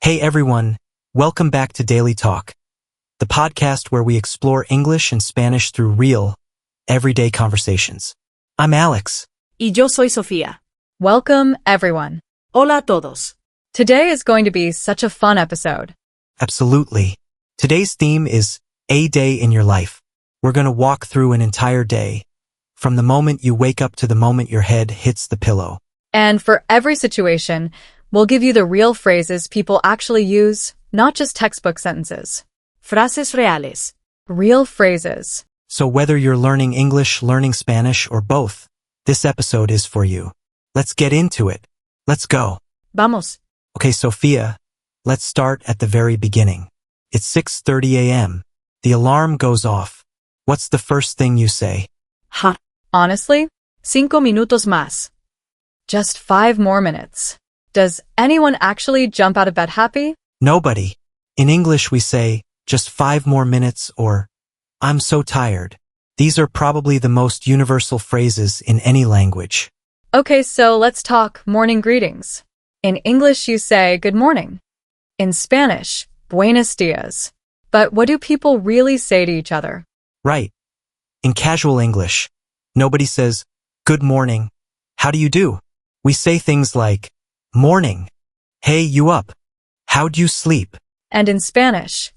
Hey everyone, welcome back to Daily Talk, the podcast where we explore English and Spanish through real, everyday conversations. I'm Alex. Y yo soy Sofía. Welcome, everyone. Hola a todos. Today is going to be such a fun episode. Absolutely. Today's theme is A Day in Your Life. We're going to walk through an entire day, from the moment you wake up to the moment your head hits the pillow. And for every situation, we'll give you the real phrases people actually use, not just textbook sentences. Frases reales. Real phrases. So whether you're learning English, learning Spanish, or both, this episode is for you. Let's get into it. Let's go. Vamos. Okay, Sophia, let's start at the very beginning. It's 6:30 a.m. The alarm goes off. What's the first thing you say? Ja. Honestly, 5 minutos más. just 5 more minutes. Does anyone actually jump out of bed happy? Nobody. In English we say, just 5 more minutes or, I'm so tired. These are probably the most universal phrases in any language. Okay, so let's talk morning greetings. In English, you say good morning. In Spanish, buenos dias. But what do people really say to each other? Right. In casual English, nobody says, good morning. How do you do? We say things like, morning. Hey, you up? How'd you sleep? And in Spanish,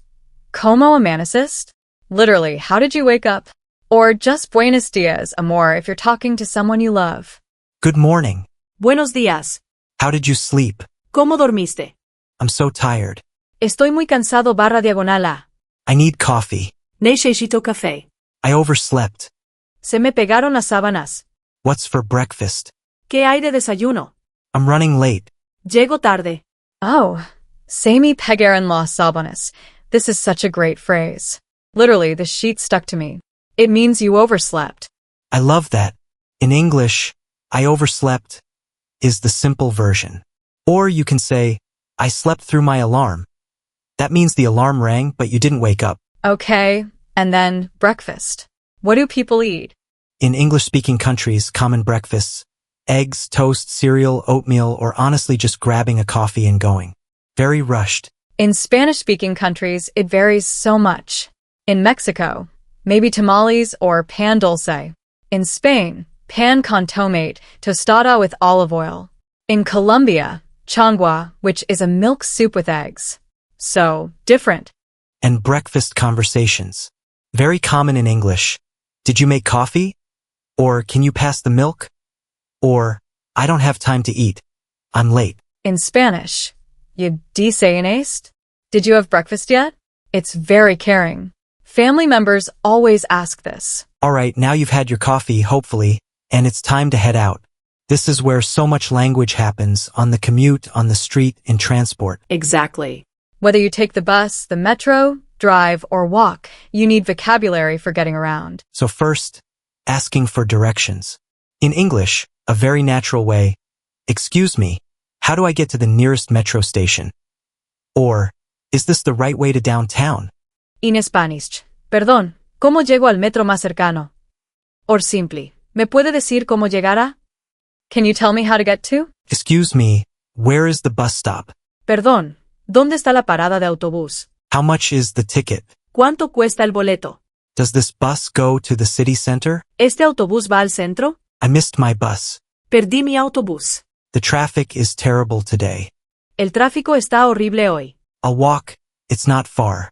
¿Cómo amaneciste? Literally, how did you wake up? Or just buenos dias, amor, if you're talking to someone you love. Good morning. Buenos días. How did you sleep? ¿Cómo dormiste? I'm so tired. Estoy muy cansado /diagonal a. I need coffee. Necesito café. I overslept. Se me pegaron las sábanas. What's for breakfast? ¿Qué hay de desayuno? I'm running late. Llego tarde. Oh, se me pegaron las sábanas. This is such a great phrase. Literally, the sheet stuck to me. It means you overslept. I love that. In English, I overslept is the simple version. Or you can say, I slept through my alarm. That means the alarm rang, but you didn't wake up. Okay, and then breakfast. What do people eat? In English-speaking countries, common breakfasts, eggs, toast, cereal, oatmeal, or honestly just grabbing a coffee and going. Very rushed. In Spanish-speaking countries, it varies so much. In Mexico, maybe tamales or pan dulce. In Spain, pan con tomate, tostada with olive oil. In Colombia, changua, which is a milk soup with eggs. So, different. And breakfast conversations. Very common in English. Did you make coffee? Or can you pass the milk? Or, I don't have time to eat. I'm late. In Spanish, ¿ya desayunaste? Did you have breakfast yet? It's very caring. Family members always ask this. Alright, now you've had your coffee, hopefully, and it's time to head out. This is where so much language happens, on the commute, on the street, in transport. Exactly. Whether you take the bus, the metro, drive, or walk, you need vocabulary for getting around. So first, asking for directions. In English, a very natural way, excuse me, how do I get to the nearest metro station? Or, is this the right way to downtown? In Spanish, perdón, ¿cómo llego al metro más cercano? Or simply, ¿me puede decir cómo llegar a? Can you tell me how to get to? Excuse me, where is the bus stop? Perdón, ¿dónde está la parada de autobús? How much is the ticket? ¿Cuánto cuesta el boleto? Does this bus go to the city center? ¿Este autobús va al centro? I missed my bus. Perdí mi autobús. The traffic is terrible today. El tráfico está horrible hoy. I'll walk, it's not far.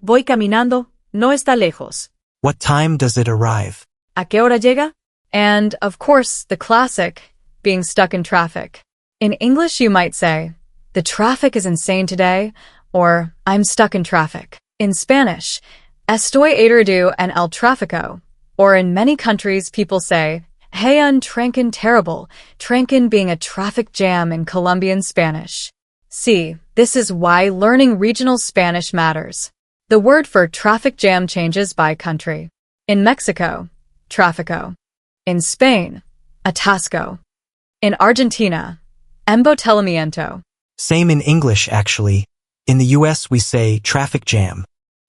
Voy caminando, no está lejos. What time does it arrive? ¿A qué hora llega? And, of course, the classic, being stuck in traffic. In English, you might say, the traffic is insane today, or I'm stuck in traffic. In Spanish, estoy aturdido en el tráfico. Or in many countries, people say, hey, un trancón terrible, trancón being a traffic jam in Colombian Spanish. See, this is why learning regional Spanish matters. The word for traffic jam changes by country. In Mexico, tráfico. In Spain, atasco. In Argentina, embotellamiento. Same in English, actually. In the US, we say traffic jam.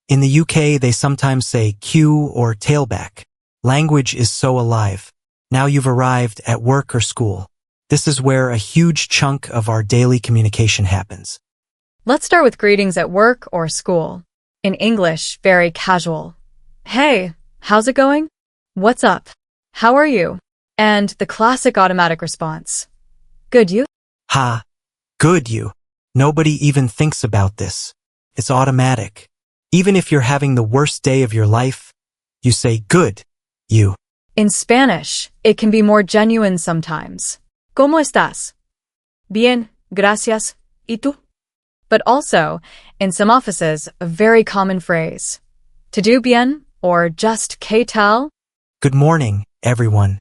In the UK, they sometimes say queue or tailback. Language is so alive. Now you've arrived at work or school. This is where a huge chunk of our daily communication happens. Let's start with greetings at work or school. In English, very casual. Hey, how's it going? What's up? How are you? And the classic automatic response. Good, you? Ha. Good you. Nobody even thinks about this. It's automatic. Even if you're having the worst day of your life, you say good, you. In Spanish, it can be more genuine sometimes. ¿Cómo estás? Bien, gracias. ¿Y tú? But also, in some offices, a very common phrase. To do bien, or just ¿qué tal? Good morning, everyone.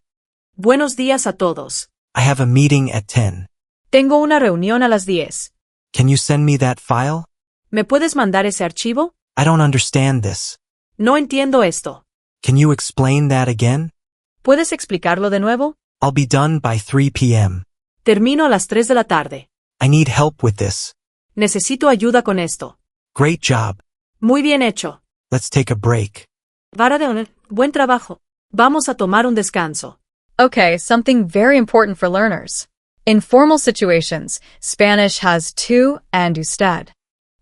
Buenos días a todos. I have a meeting at 10. Tengo una reunión a las 10. Can you send me that file? ¿Me puedes mandar ese archivo? I don't understand this. No entiendo esto. Can you explain that again? ¿Puedes explicarlo de nuevo? I'll be done by 3 p.m. Termino a las 3 de la tarde. I need help with this. Necesito ayuda con esto. Great job. Muy bien hecho. Let's take a break. Vara de honor. Buen trabajo. Vamos a tomar un descanso. Okay, something very important for learners. In formal situations, Spanish has tú and usted.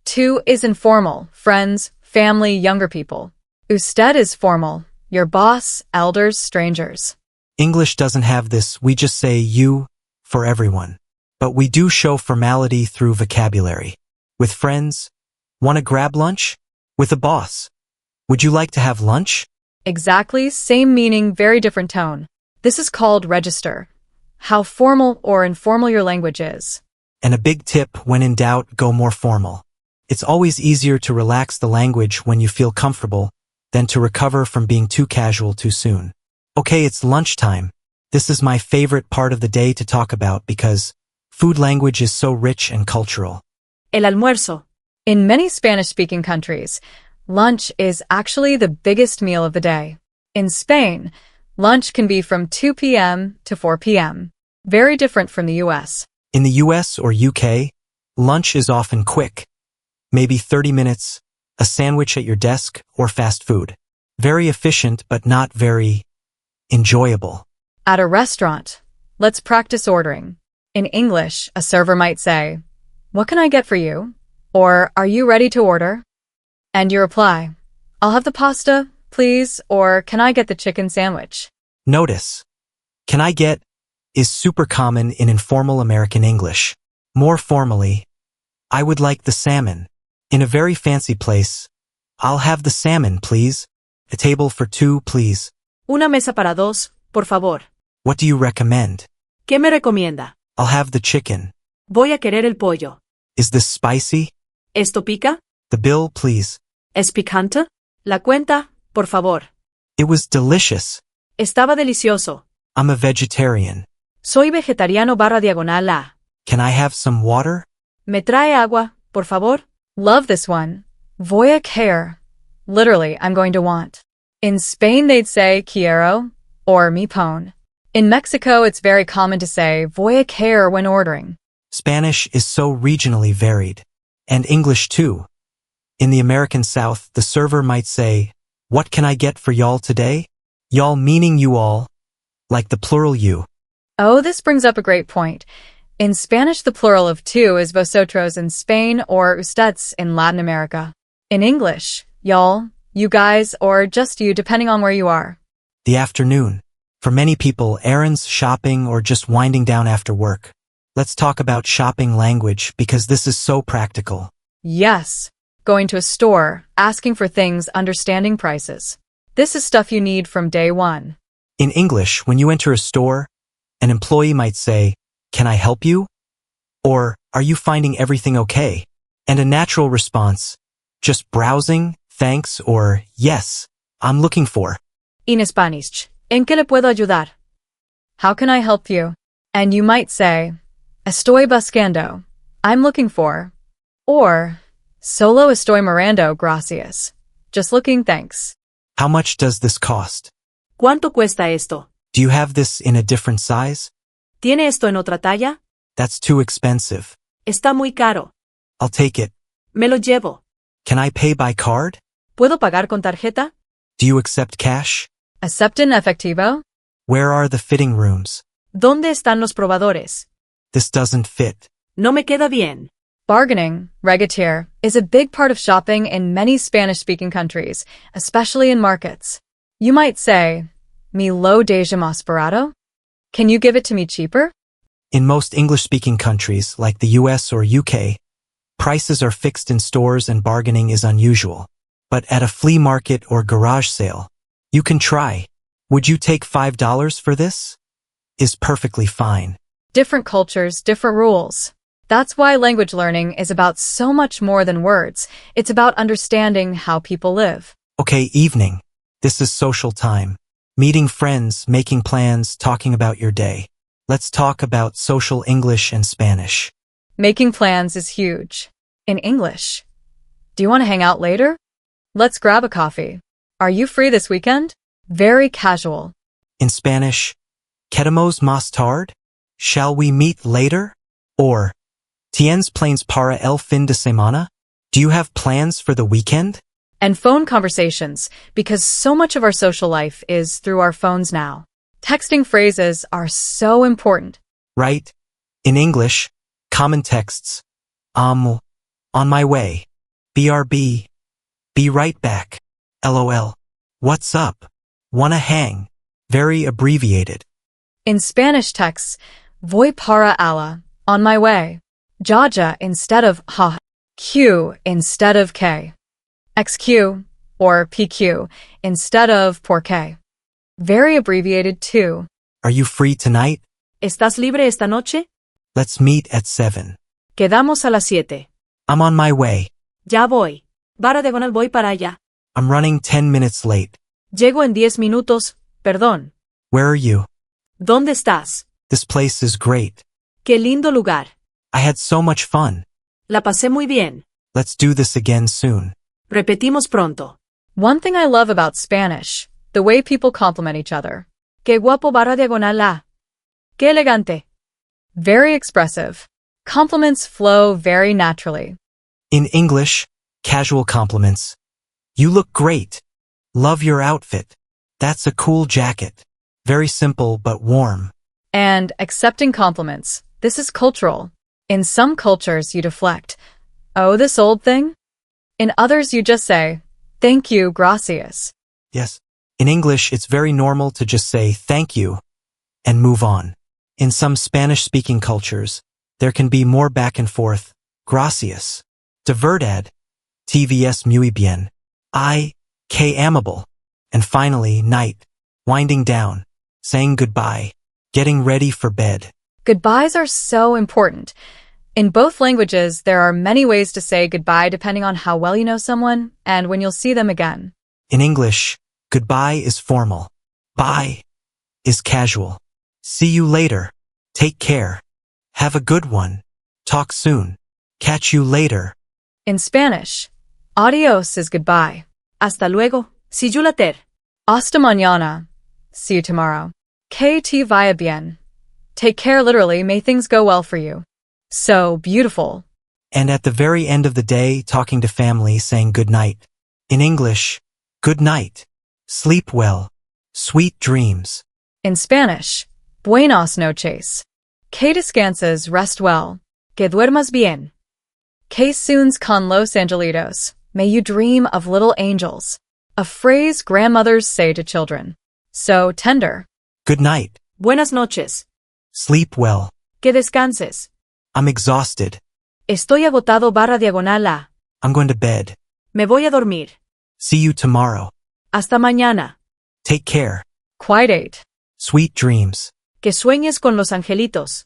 Tú is informal, friends, family, younger people. Usted is formal, your boss, elders, strangers. English doesn't have this, we just say you for everyone. But we do show formality through vocabulary. With friends, wanna grab lunch? With a boss, would you like to have lunch? Exactly, same meaning, very different tone. This is called register. How formal or informal your language is. And a big tip, when in doubt, go more formal. It's always easier to relax the language when you feel comfortable than to recover from being too casual too soon. Okay, it's lunchtime. This is my favorite part of the day to talk about because food language is so rich and cultural. El almuerzo. In many Spanish-speaking countries, lunch is actually the biggest meal of the day. In Spain, lunch can be from 2 p.m. to 4 p.m. Very different from the U.S. In the US or UK, lunch is often quick. Maybe 30 minutes, a sandwich at your desk, or fast food. Very efficient but not very enjoyable. At a restaurant, let's practice ordering. In English, a server might say, "What can I get for you?" Or, "Are you ready to order?" And you reply, "I'll have the pasta, please," or "Can I get the chicken sandwich?" Notice, can I get is super common in informal American English. More formally, I would like the salmon. In a very fancy place, I'll have the salmon, please. A table for 2, please. Una mesa para 2, por favor. What do you recommend? ¿Qué me recomienda? I'll have the chicken. Voy a querer el pollo. Is this spicy? ¿Esto pica? The bill, please. ¿Es picante? La cuenta, por favor. It was delicious. Estaba delicioso. I'm a vegetarian. Soy vegetariano /diagonal A. Can I have some water? ¿Me trae agua, por favor? Love this one. Voy a querer. Literally, I'm going to want. In Spain, they'd say quiero or mi pon. In Mexico, it's very common to say voy a querer when ordering. Spanish is so regionally varied. And English too. In the American South, the server might say, "What can I get for y'all today?" Y'all meaning you all, like the plural you. Oh, this brings up a great point. In Spanish, the plural of tú is vosotros in Spain or ustedes in Latin America. In English, y'all, you guys, or just you depending on where you are. The afternoon. For many people, errands, shopping, or just winding down after work. Let's talk about shopping language because this is so practical. Yes. Going to a store, asking for things, understanding prices. This is stuff you need from day one. In English, when you enter a store, an employee might say, "Can I help you?" Or, "Are you finding everything okay?" And a natural response, "Just browsing, thanks," or "Yes, I'm looking for." In Spanish, ¿en qué le puedo ayudar? How can I help you? And you might say, "Estoy buscando," I'm looking for. Or, "Solo estoy mirando, gracias." Just looking, thanks. How much does this cost? ¿Cuánto cuesta esto? Do you have this in a different size? ¿Tiene esto en otra talla? That's too expensive. Está muy caro. I'll take it. Me lo llevo. Can I pay by card? ¿Puedo pagar con tarjeta? Do you accept cash? ¿Aceptan efectivo? Where are the fitting rooms? ¿Dónde están los probadores? This doesn't fit. No me queda bien. Bargaining, regatear, is a big part of shopping in many Spanish-speaking countries, especially in markets. You might say, "Mi lo deja más barato?" Can you give it to me cheaper? In most English-speaking countries, like the US or UK, prices are fixed in stores and bargaining is unusual. But at a flea market or garage sale, you can try. Would you take $5 for this? Is perfectly fine. Different cultures, different rules. That's why language learning is about so much more than words. It's about understanding how people live. Okay, evening. This is social time. Meeting friends, making plans, talking about your day. Let's talk about social English and Spanish. Making plans is huge. In English, do you want to hang out later? Let's grab a coffee. Are you free this weekend? Very casual. In Spanish, queremos más tarde? Shall we meet later? Or, ¿tienes planes para el fin de semana? Do you have plans for the weekend? And phone conversations, because so much of our social life is through our phones now. Texting phrases are so important. Right? In English, common texts. On my way. BRB. Be right back. LOL. What's up? Wanna hang? Very abbreviated. In Spanish texts, voy para allá, on my way. Ya instead of ha. Q instead of K. XQ or PQ instead of por qué. Very abbreviated too. Are you free tonight? ¿Estás libre esta noche? Let's meet at 7. Quedamos a las 7. I'm on my way. Ya voy. Barra diagonal voy para allá. I'm running 10 minutes late. Llego en 10 minutos, perdón. Where are you? ¿Dónde estás? This place is great. Qué lindo lugar. I had so much fun. La pasé muy bien. Let's do this again soon. Repetimos pronto. One thing I love about Spanish, the way people compliment each other. Qué guapo barra diagonal la. Qué elegante. Very expressive. Compliments flow very naturally. In English, casual compliments. You look great. Love your outfit. That's a cool jacket. Very simple but warm. And accepting compliments. This is cultural. In some cultures you deflect. Oh, this old thing? In others you just say, thank you, gracias. Yes. In English, it's very normal to just say thank you and move on. In some Spanish-speaking cultures, there can be more back and forth. Gracias. De verdad. TVS muy bien. Qué amable. And finally, night. Winding down. Saying goodbye. Getting ready for bed. Goodbyes are so important. In both languages, there are many ways to say goodbye depending on how well you know someone and when you'll see them again. In English, goodbye is formal. Bye is casual. See you later. Take care. Have a good one. Talk soon. Catch you later. In Spanish, adios is goodbye. Hasta luego. See you later. Hasta mañana. See you tomorrow. Que te vaya bien. Take care literally, may things go well for you. So beautiful. And at the very end of the day, talking to family, saying good night. In English, good night. Sleep well. Sweet dreams. In Spanish, buenas noches. Que descanses, rest well. Que duermas bien. Que sueñes con los angelitos. May you dream of little angels. A phrase grandmothers say to children. So tender. Good night. Buenas noches. Sleep well. Que descanses. I'm exhausted. Estoy agotado barra diagonal a. I'm going to bed. Me voy a dormir. See you tomorrow. Hasta mañana. Take care. Quite. Sweet dreams. Que sueñes con los angelitos.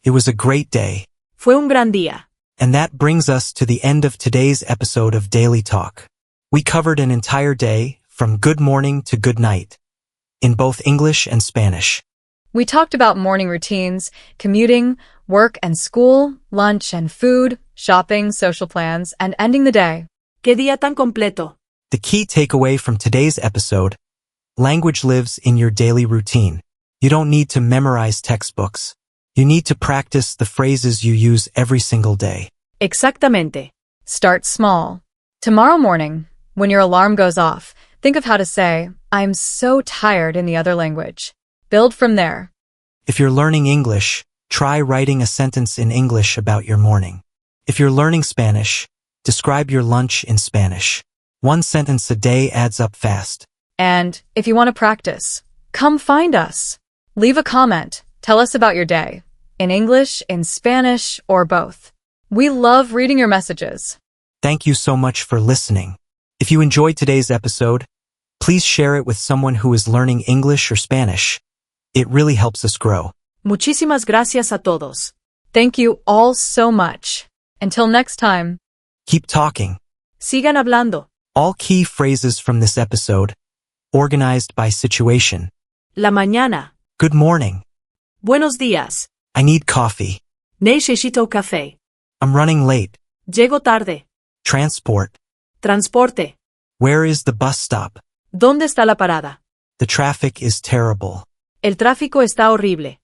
It was a great day. Fue un gran día. And that brings us to the end of today's episode of Daily Talk. We covered an entire day, from good morning to good night, in both English and Spanish. We talked about morning routines, commuting, work and school, lunch and food, shopping, social plans, and ending the day. Qué día tan completo. The key takeaway from today's episode: language lives in your daily routine. You don't need to memorize textbooks. You need to practice the phrases you use every single day. Exactamente. Start small. Tomorrow morning, when your alarm goes off, think of how to say, I'm so tired in the other language. Build from there. If you're learning English, try writing a sentence in English about your morning. If you're learning Spanish, describe your lunch in Spanish. One sentence a day adds up fast. And if you want to practice, come find us. Leave a comment. Tell us about your day, in English, in Spanish, or both. We love reading your messages. Thank you so much for listening. If you enjoyed today's episode, please share it with someone who is learning English or Spanish. It really helps us grow. Muchísimas gracias a todos. Thank you all so much. Until next time. Keep talking. Sigan hablando. All key phrases from this episode, organized by situation. La mañana. Good morning. Buenos días. I need coffee. Necesito café. I'm running late. Llego tarde. Transport. Transporte. Where is the bus stop? ¿Dónde está la parada? The traffic is terrible. El tráfico está horrible.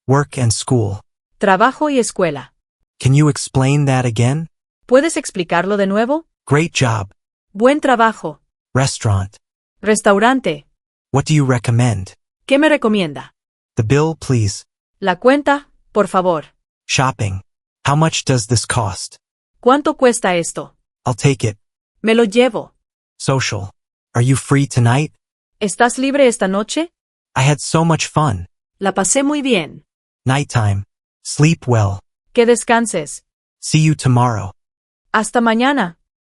Work and school. Trabajo y escuela. Can you explain that again? ¿Puedes explicarlo de nuevo? Great job. Buen trabajo. Restaurant. Restaurante. What do you recommend? ¿Qué me recomienda? The bill, please. La cuenta, por favor. Shopping. How much does this cost? ¿Cuánto cuesta esto? I'll take it. Me lo llevo. Social. Are you free tonight? ¿Estás libre esta noche? I had so much fun. La pasé muy bien. Nighttime. Sleep well. Que descanses. See you tomorrow. Hasta mañana.